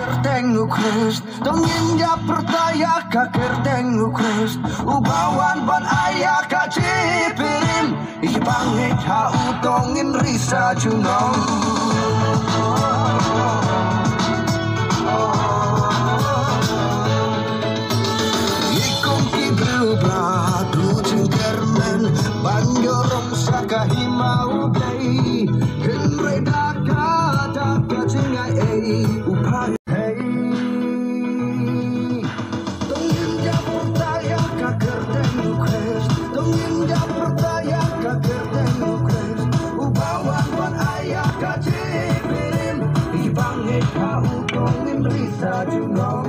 Kerteng Christ, dongin ya percaya ka kerteng Christ, ubawan ban ayah ka cipirim, ibangit ha utongin risa junong. Ikong kibra tucing kermen, banyorong saka himau bay, henre daka daka cingai upay. Ibangit ka utongin risa junong.